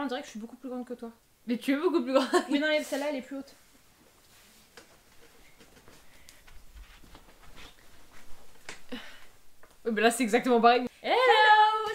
On dirait que je suis beaucoup plus grande que toi. Mais tu es beaucoup plus grande. Oui, non, mais celle-là, elle est plus haute. Oui, mais là, c'est exactement pareil. Hello,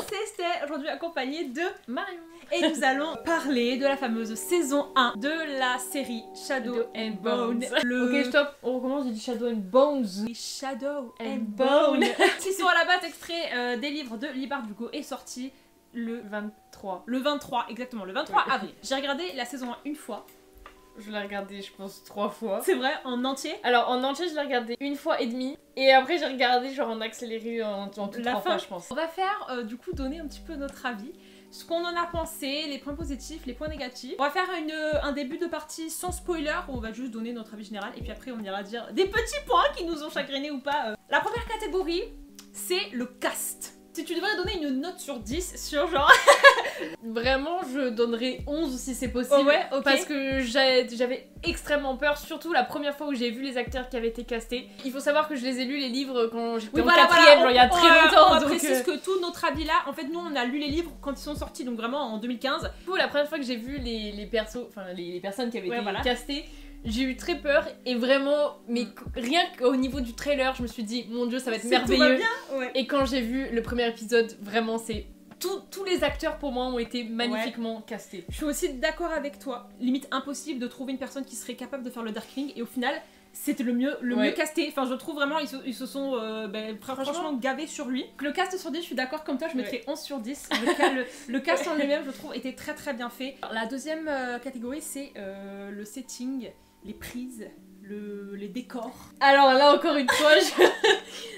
c'est Estelle, aujourd'hui accompagnée de Marion. Et nous allons parler de la fameuse saison 1 de la série Shadow and Bone. Ok, stop, on recommence, j'ai dit Shadow and Bones. Shadow and Bone. Bone. Qui sont à la base extraits des livres de Leigh Bardugo est sorti le 23. Le 23, exactement, le 23 Oui. avril. J'ai regardé la saison 1 une fois. Je l'ai regardé, je pense, 3 fois. C'est vrai, en entier. Alors, en entier, je l'ai regardé 1,5 fois. Et après, j'ai regardé genre en accéléré en toute La 3 fin. fois, je pense. On va faire, du coup, donner un petit peu notre avis. Ce qu'on en a pensé, les points positifs, les points négatifs. On va faire un début de partie sans spoiler où on va juste donner notre avis général et puis après on ira dire des petits points qui nous ont chagrinés ou pas. La première catégorie, c'est le cast. Si tu devrais donner une note sur 10 sur genre... Vraiment, je donnerais 11 si c'est possible. Oh ouais, ok. Parce que j'avais extrêmement peur, surtout la première fois où j'ai vu les acteurs qui avaient été castés. Il faut savoir que je les ai lus les livres quand j'étais en 4ème, genre il y a très longtemps. On donc précise que tout notre avis là, en fait nous on a lu les livres quand ils sont sortis, donc vraiment en 2015. Du coup, la première fois que j'ai vu les persos, enfin les personnes qui avaient été voilà. castées, j'ai eu très peur et vraiment, mais rien qu'au niveau du trailer, je me suis dit, mon dieu, ça va être merveilleux. Tout va bien, ouais. Et quand j'ai vu le premier épisode, vraiment, c'est tous les acteurs pour moi ont été magnifiquement castés. Je suis aussi d'accord avec toi. Limite impossible de trouver une personne qui serait capable de faire le Darkling et au final c'était le mieux casté. Enfin je trouve vraiment ils se sont franchement gavés sur lui. Le cast sur 10, je suis d'accord comme toi, je mettrais 11 sur 10. Le cast en lui-même je trouve était très très bien fait. La deuxième catégorie c'est le setting, les prises, les décors. Alors là encore une fois,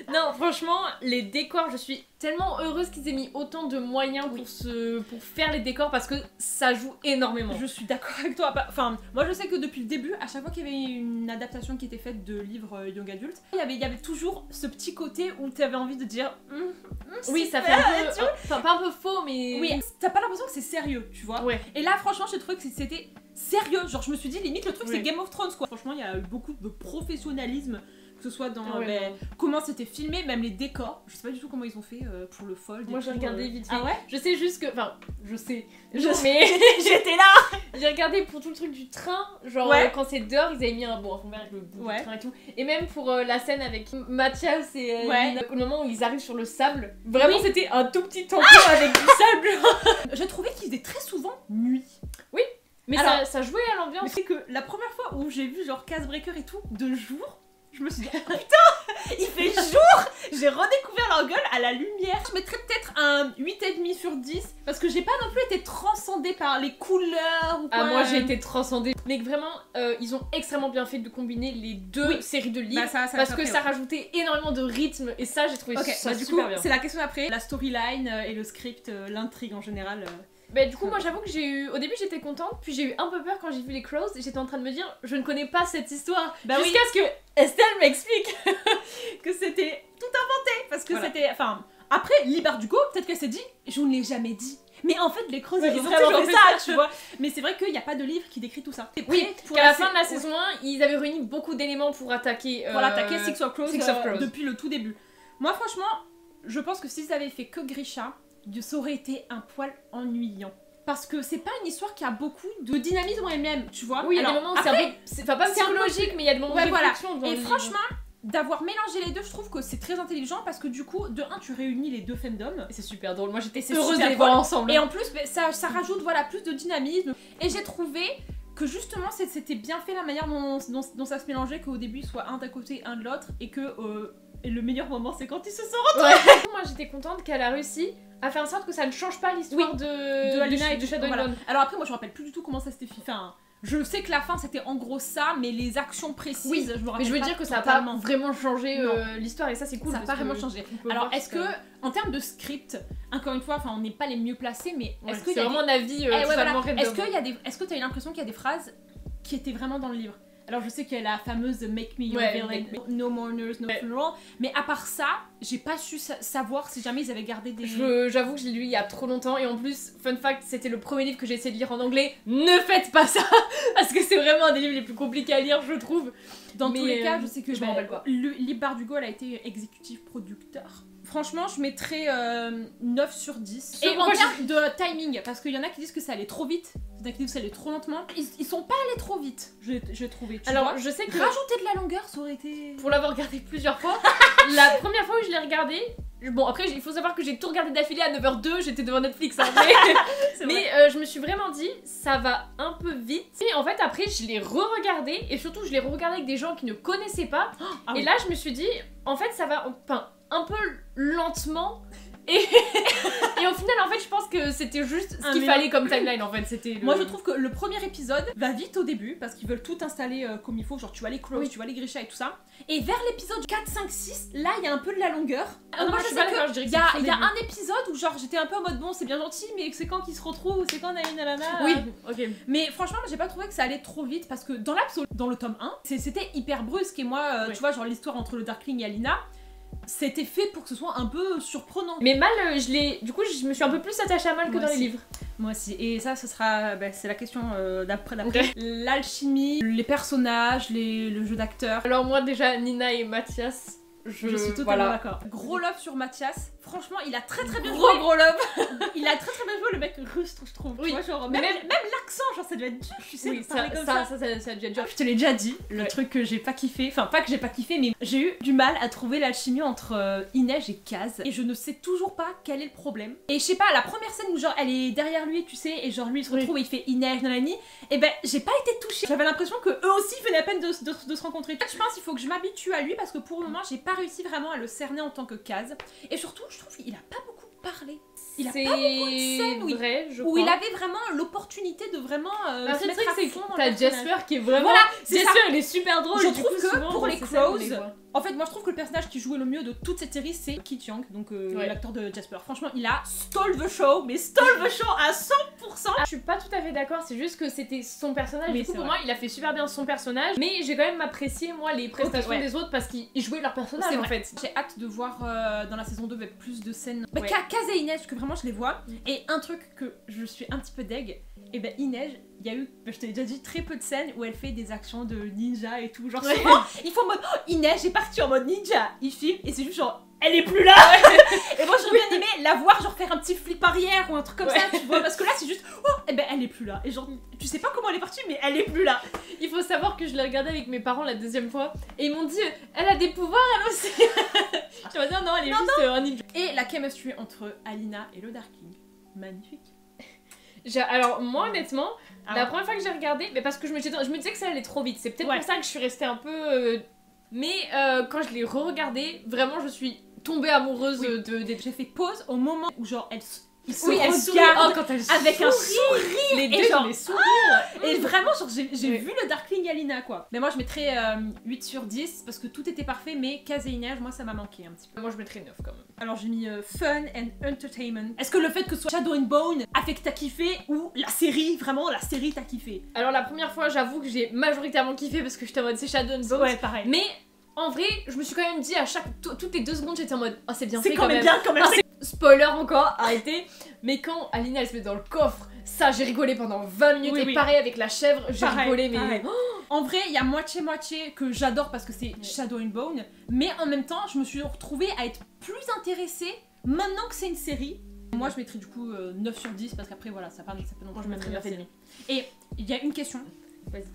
non franchement les décors, je suis tellement heureuse qu'ils aient mis autant de moyens pour faire les décors parce que ça joue énormément. Je suis d'accord avec toi. Enfin moi je sais que depuis le début, à chaque fois qu'il y avait une adaptation qui était faite de livres young adult, il y avait toujours ce petit côté où tu avais envie de dire oui ça fait un peu, enfin pas un peu faux mais... Oui, t'as pas l'impression que c'est sérieux, tu vois. Ouais. Et là franchement j'ai trouvé que c'était sérieux, genre je me suis dit limite le truc c'est Game of Thrones quoi. Franchement il y a eu beaucoup de professionnalisme, que ce soit dans comment c'était filmé, même les décors. Je sais pas du tout comment ils ont fait pour le fold. Moi j'ai regardé vite fait. Ah ouais. Je sais juste que, enfin je sais mais j'étais là. J'ai regardé pour tout le truc du train, genre quand c'est dehors ils avaient mis un fond vert avec le bout du train et tout. Et même pour la scène avec Mathias et Nina, au moment où ils arrivent sur le sable, vraiment c'était un tout petit tampon avec du sable. J'ai trouvé qu'il faisait très souvent nuit. Oui. Mais alors, ça jouait à l'ambiance. Mais c'est que la première fois où j'ai vu genre Casebreaker et tout, de jour, je me suis dit putain, il fait jour. J'ai redécouvert leur gueule à la lumière. Je mettrais peut-être un 8,5 sur 10 parce que j'ai pas non plus été transcendée par les couleurs ou quoi. Ah moi j'ai été transcendée. Mais vraiment ils ont extrêmement bien fait de combiner les deux séries de livres parce que ça rajoutait énormément de rythme et ça j'ai trouvé ça du super coup, bien. C'est la question après, la storyline et le script, l'intrigue en général. Bah du coup moi j'avoue que j'ai eu, au début j'étais contente, puis j'ai eu un peu peur quand j'ai vu les Crows et j'étais en train de me dire je ne connais pas cette histoire jusqu'à ce que Estelle m'explique que c'était tout inventé parce que c'était, enfin après Leigh Bardugo peut-être qu'elle s'est dit je ne l'ai jamais dit. Mais en fait, les Crows, ils ont toujours fait ça, tu vois. Mais c'est vrai qu'il n'y a pas de livre qui décrit tout ça. Oui, qu'à la fin de la saison 1, ils avaient réuni beaucoup d'éléments pour attaquer Six of Crows depuis le tout début. Moi, franchement, je pense que s'ils avaient fait que Grisha, ça aurait été un poil ennuyant. Parce que c'est pas une histoire qui a beaucoup de dynamisme en elle-même, tu vois. Oui, il y a des moments où c'est pas psychologique, mais il y a des moments de réflexion. Et franchement, d'avoir mélangé les deux, je trouve que c'est très intelligent parce que du coup, de un, tu réunis les deux fandoms. Et c'est super drôle. Moi, j'étais heureuse de les voir ensemble. Et en plus, ça rajoute plus de dynamisme. Et j'ai trouvé que justement, c'était bien fait la manière dont ça se mélangeait, qu'au début, soit un d'un côté, un de l'autre, et que et le meilleur moment, c'est quand ils se sont retrouvés. Moi, j'étais contente qu'elle a réussi à faire en sorte que ça ne change pas l'histoire de Alina et de Shadow and Bone. Alors après, moi, je me rappelle plus du tout comment ça s'était fait. Enfin, je sais que la fin c'était en gros ça, mais les actions précises, je me rappelle. Mais je veux dire que ça a pas vraiment changé l'histoire et ça c'est cool. Ça a pas vraiment changé. Alors est-ce que, en termes de script, encore une fois, enfin on n'est pas les mieux placés, mais est-ce que c'est vraiment un avis totalement random. Est-ce que tu as eu l'impression qu'il y a des phrases qui étaient vraiment dans le livre? Alors je sais qu'il y a la fameuse Make me your villain, no mourners, no funeral, mais à part ça, j'ai pas su savoir si jamais ils avaient gardé des... J'avoue que je l'ai lu il y a trop longtemps et en plus, fun fact, c'était le premier livre que j'ai essayé de lire en anglais. Ne faites pas ça parce que c'est vraiment un des livres les plus compliqués à lire, je trouve. Dans tous les cas, je sais que je me rappelle pas. Leigh Bardugo, elle a été exécutive producteur. Franchement, je mettrais 9 sur 10. Et en termes de timing, parce qu'il y en a qui disent que ça allait trop vite, il y en a qui disent que ça allait trop lentement. Ils sont pas allés trop vite, j'ai trouvé. Alors, je sais que rajouter de la longueur, ça aurait été... Pour l'avoir regardé plusieurs fois, la première fois où je l'ai regardé, bon après il faut savoir que j'ai tout regardé d'affilée à 9h02, j'étais devant Netflix, hein, mais je me suis vraiment dit, ça va un peu vite. Et en fait après je l'ai re-regardé, et surtout je l'ai re-regardé avec des gens qui ne connaissaient pas, et là je me suis dit, en fait ça va, enfin, un peu lentement. Et au final, en fait, je pense que c'était juste ce qu'il fallait comme timeline, en fait. C'était Moi, je trouve que le premier épisode va vite au début, parce qu'ils veulent tout installer comme il faut, genre tu vois les Crows, tu vois les Grisha et tout ça. Et vers l'épisode 4, 5, 6, là, il y a un peu de la longueur. Moi, je suis pas d'accord, je dirais que il y a un épisode où genre j'étais un peu en mode bon, c'est bien gentil, mais c'est quand qu'ils se retrouvent, c'est quand Naïna Lana. Oui, ok. Mais franchement, j'ai pas trouvé que ça allait trop vite, parce que dans l'absolu, dans le tome 1, c'était hyper brusque, et moi, tu vois, genre l'histoire entre le Darkling et Alina, c'était fait pour que ce soit un peu surprenant. Mais Mal, du coup, je me suis un peu plus attachée à Mal que dans les livres. Moi aussi. Et ça, ce sera... c'est la question d'après. L'alchimie, les personnages, le jeu d'acteurs. Alors moi, déjà, Nina et Mathias... Je suis totalement d'accord. Gros love sur Mathias. Franchement, il a très bien joué. Gros love. Il a très bien joué le mec rustre, je trouve. Oui. Tu vois, genre, même l'accent, genre ça devait être dur. Tu sais, ça a dû être dur. Je te l'ai déjà dit, le truc que j'ai pas kiffé. Enfin, pas que j'ai pas kiffé, mais j'ai eu du mal à trouver l'alchimie entre Inej et Kaz. Et je ne sais toujours pas quel est le problème. Et je sais pas, la première scène où genre elle est derrière lui, tu sais, et genre lui il se retrouve et il fait Inej, nanani. Et ben, j'ai pas été touchée. J'avais l'impression que eux aussi faisaient la peine de se rencontrer. Je pense qu'il faut que je m'habitue à lui parce que pour le moment, j'ai pas réussi vraiment à le cerner en tant que Kaz. Et surtout, je trouve qu'il a pas beaucoup parlé. Il a pas beaucoup de scènes où il avait vraiment l'opportunité de vraiment se mettre à fond dans le personnage. T'as Jasper qui est vraiment... Voilà, Jasper il est super drôle. Je trouve que pour les Crows, en fait moi je trouve que le personnage qui jouait le mieux de toute cette série c'est Ki Chiang, donc l'acteur de Jasper. Franchement il a stole the show, mais stole the show à 100%. Je suis pas tout à fait d'accord, c'est juste que c'était son personnage. Du coup pour moi il a fait super bien son personnage, mais j'ai quand même apprécié moi les prestations des autres parce qu'ils jouaient leur personnage en fait. J'ai hâte de voir dans la saison 2 avec plus de scènes. Kaz et Inej, que vraiment je les vois. Et un truc que je suis un petit peu deg, et ben Inej, il y a eu, je t'ai déjà dit, très peu de scènes où elle fait des actions de ninja et tout. Genre souvent, ils font en mode Inej est partie en mode ninja, ils filment et c'est juste genre elle est plus là. Et moi j'aurais bien aimé la voir genre faire un petit flip arrière ou un truc comme ça, tu vois, parce que là c'est juste oh et ben elle est plus là. Et genre tu sais pas comment elle est partie mais elle est plus là. Il faut savoir que je l'ai regardé avec mes parents la deuxième fois et ils m'ont dit elle a des pouvoirs elle aussi. Je vais dire non elle est juste un ninja. Et la chemistry entre Alina et le Darkling, magnifique. Alors moi honnêtement, la première fois que j'ai regardé, mais parce que je me disais que ça allait trop vite, c'est peut-être pour ça que je suis restée un peu... Mais quand je l'ai re-regardé, vraiment je suis tombée amoureuse de... J'ai fait pause au moment où genre elle elle sourit quand elle avec un sourire, les deux genre, les sourires. Et vraiment genre j'ai vu le Darkling Alina quoi. Mais moi je mettrais 8 sur 10 parce que tout était parfait, mais Kaz et Inej, moi ça m'a manqué un petit peu. Moi je mettrais 9 quand même. Alors j'ai mis fun and entertainment. Est-ce que le fait que ce soit Shadow and Bone a fait que t'as kiffé ou la série, vraiment la série t'as kiffé? Alors la première fois j'avoue que j'ai majoritairement kiffé parce que j'étais en mode c'est Shadow and Bone. Ouais pareil. Mais en vrai je me suis quand même dit à toutes les 2 secondes j'étais en mode oh c'est bien fait quand même. Bien quand même. Spoiler encore, arrêtez. Mais quand Alina elle se met dans le coffre, ça j'ai rigolé pendant 20 minutes et pareil avec la chèvre, j'ai rigolé mais... En vrai, il y a moitié-moitié que j'adore parce que c'est Shadow and Bone, mais en même temps, je me suis retrouvée à être plus intéressée maintenant que c'est une série. Moi, je mettrais du coup 9 sur 10 parce qu'après, voilà, ça peut non plus. Je mettrais 9,5. Et il y a une question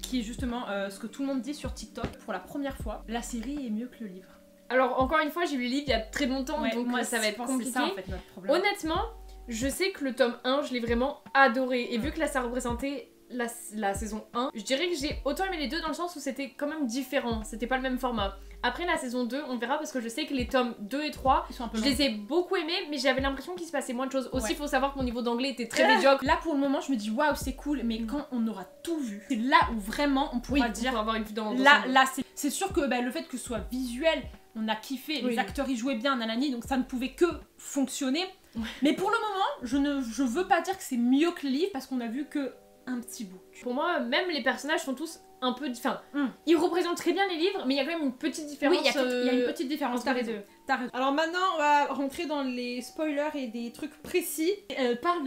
qui est justement ce que tout le monde dit sur TikTok. Pour la première fois, la série est mieux que le livre. Alors, encore une fois, j'ai lu le livre il y a très longtemps, donc moi, ça va être compliqué. C'est ça, en fait, notre problème. Honnêtement, je sais que le tome 1, je l'ai vraiment adoré. Et vu que là, ça représentait la saison 1, je dirais que j'ai autant aimé les deux dans le sens où c'était quand même différent. C'était pas le même format. Après la saison 2, on verra parce que je sais que les tomes 2 et 3, je les ai beaucoup aimés, mais j'avais l'impression qu'il se passait moins de choses. Aussi, il faut savoir que mon niveau d'anglais était très médiocre. Là, pour le moment, je me dis waouh, c'est cool, mais quand on aura tout vu, c'est là où vraiment on pourra dire. On avoir une vue dans là, c'est sûr que le fait que ce soit visuel, on a kiffé, les acteurs y jouaient bien, nanani, donc ça ne pouvait que fonctionner. Mais pour le moment, je veux pas dire que c'est mieux que le livre parce qu'on a vu que un petit bout. Pour moi, même les personnages sont tous un peu... Enfin, ils représentent très bien les livres, mais il y a quand même une petite différence. Oui, il y a une petite différence, t'as raison. Alors maintenant, on va rentrer dans les spoilers et des trucs précis. Parle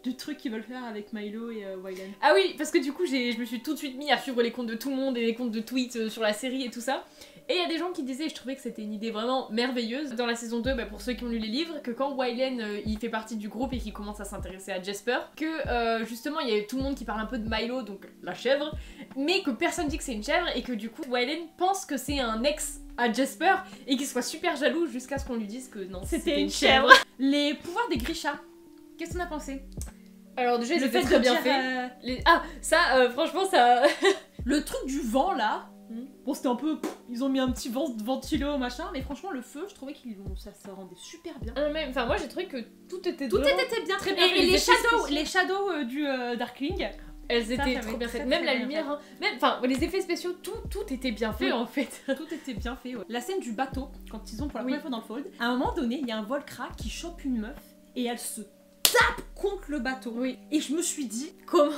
du truc qu'ils veulent faire avec Milo et Wylan. Ah oui, parce que du coup, je me suis tout de suite mis à suivre les comptes de tout le monde et les comptes de tweets sur la série et tout ça. Et il y a des gens qui disaient, je trouvais que c'était une idée vraiment merveilleuse dans la saison 2, pour ceux qui ont lu les livres, que quand Wylan il fait partie du groupe et qu'il commence à s'intéresser à Jesper, que justement il y a tout le monde qui parle un peu de Milo, donc la chèvre, mais que personne dit que c'est une chèvre et que du coup Wylan pense que c'est un ex à Jesper et qu'il soit super jaloux jusqu'à ce qu'on lui dise que non, c'était une chèvre. Les pouvoirs des Grisha, qu'est-ce qu'on a pensé? Alors déjà, c'était très bien fait. Ah, ça, franchement, ça... Le truc du vent, là, bon, c'était un peu... Ils ont mis un petit ventilo, machin, mais franchement, le feu, je trouvais que ça rendait super bien. Enfin, moi, j'ai trouvé que tout était bien, très bien. Et les shadows du Darkling... Elles étaient trop bien faites, même la lumière, hein. Même, enfin, les effets spéciaux, tout était bien fait en fait. Tout était bien fait, ouais. La scène du bateau, quand ils ont pour la première fois dans le Fold, à un moment donné, il y a un Volcra qui chope une meuf et elle se tape contre le bateau. Oui. Et je me suis dit, comment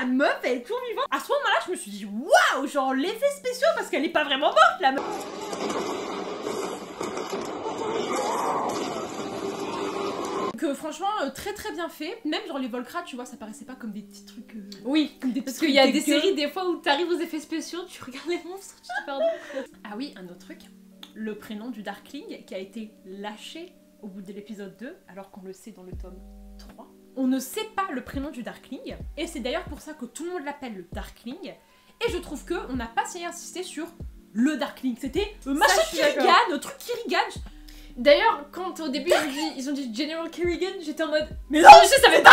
la meuf elle est toujours vivante? À ce moment-là, je me suis dit, waouh, genre l'effet spéciaux parce qu'elle est pas vraiment morte la meuf. Que franchement très très bien fait, même genre les Volcra tu vois ça paraissait pas comme des petits trucs oui, comme des parce qu'il y a des séries des fois où t'arrives aux effets spéciaux, tu regardes les monstres, tu te pardonnes. Ah oui, un autre truc, le prénom du Darkling qui a été lâché au bout de l'épisode 2 alors qu'on le sait dans le tome 3. On ne sait pas le prénom du Darkling et c'est d'ailleurs pour ça que tout le monde l'appelle le Darkling et je trouve que on n'a pas assez insisté sur le Darkling, c'était machin Kirrigan, truc Kirrigan. D'ailleurs, quand au début ils ont dit General Kerrigan, j'étais en mode mais non, je savais pas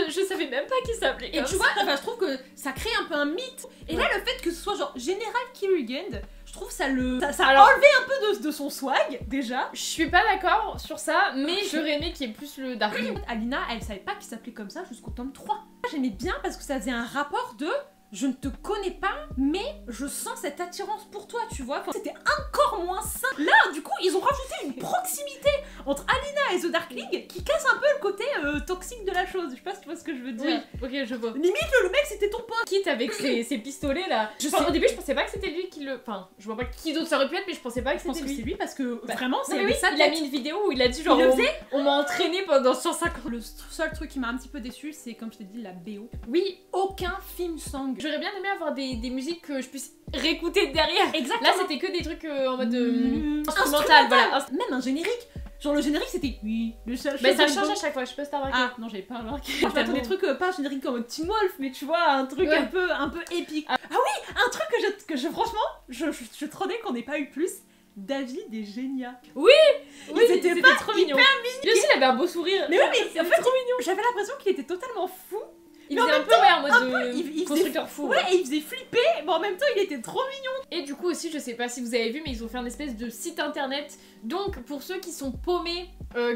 je savais même pas qui s'appelait. Et tu vois, enfin, je trouve que ça crée un peu un mythe. Et là, le fait que ce soit genre General Kerrigan, je trouve ça a enlevé un peu de son swag déjà. Je suis pas d'accord sur ça, mais j'aurais aimé qu'il y ait plus le Darkling. Alina, elle savait pas qu'il s'appelait comme ça jusqu'au tome 3. J'aimais bien parce que ça faisait un rapport de je ne te connais pas, mais je sens cette attirance pour toi, tu vois. Enfin, c'était encore moins sain. Là, du coup, ils ont rajouté une proximité entre Alina et The Darkling qui casse un peu le côté toxique de la chose. Je sais pas si tu vois ce que je veux dire. Oui, ok, je vois. Limite, le mec, c'était ton pote. Quitte avec ses pistolets, là. Au début, je pensais pas que c'était lui qui le... Enfin, je vois pas qui d'autre ça aurait pu être, mais je pensais pas que c'était lui. C'est lui parce que vraiment, c'est ça. Il a mis une vidéo où il a dit genre... On m'a entraîné pendant 150. Le seul truc qui m'a un petit peu déçu, c'est comme je t'ai dit, la BO. Oui, aucun film song. J'aurais bien aimé avoir des musiques que je puisse réécouter derrière. Exactement. Là, c'était que des trucs en mode instrumental, voilà. Même un générique. Genre le générique c'était oui, le seul. Mais ça change à chaque fois, je sais pas si t'as remarqué. Ah non, j'avais pas remarqué. Je m'attends des trucs pas un générique comme Teen Wolf, mais tu vois un truc un peu épique. Ah oui, un truc que je franchement, je trônais qu'on n'ait pas eu plus. David et Genia. Oui, c'était pas trop mignon. Lui aussi il avait un beau sourire. Mais oui, mais en fait trop mignon. J'avais l'impression qu'il était totalement fou. Il faisait un peu en mode constructeur fou. Ouais, et il faisait flipper, mais en même temps il était trop mignon. Et du coup aussi, je sais pas si vous avez vu, mais ils ont fait un espèce de site internet. Donc pour ceux qui sont paumés,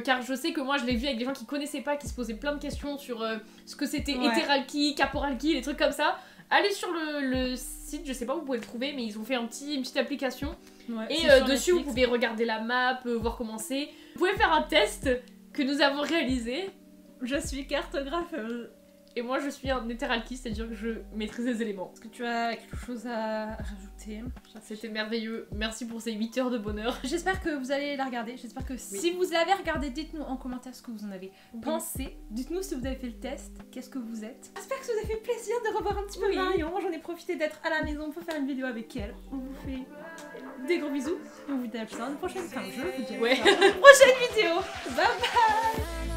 car je sais que moi je l'ai vu avec des gens qui connaissaient pas, qui se posaient plein de questions sur ce que c'était Hétéralky, Caporalky, les trucs comme ça. Allez sur le site, je sais pas où vous pouvez le trouver, mais ils ont fait une petite application. Ouais, et dessus vous pouvez regarder la map, voir comment c'est. Vous pouvez faire un test que nous avons réalisé. Je suis cartographe. Et moi je suis un Hétéralky, c'est-à-dire que je maîtrise les éléments. Est-ce que tu as quelque chose à rajouter? C'était merveilleux, merci pour ces 8 heures de bonheur. J'espère que vous allez la regarder, j'espère que si vous l'avez regardé, dites-nous en commentaire ce que vous en avez pensé. Dites-nous si vous avez fait le test, qu'est-ce que vous êtes. J'espère que ça vous a fait plaisir de revoir un petit peu Marion. Moi j'en ai profité d'être à la maison pour faire une vidéo avec elle. On vous fait des gros bisous et on vous dit à la prochaine fois. Enfin, je vous dis à la prochaine vidéo. Bye bye.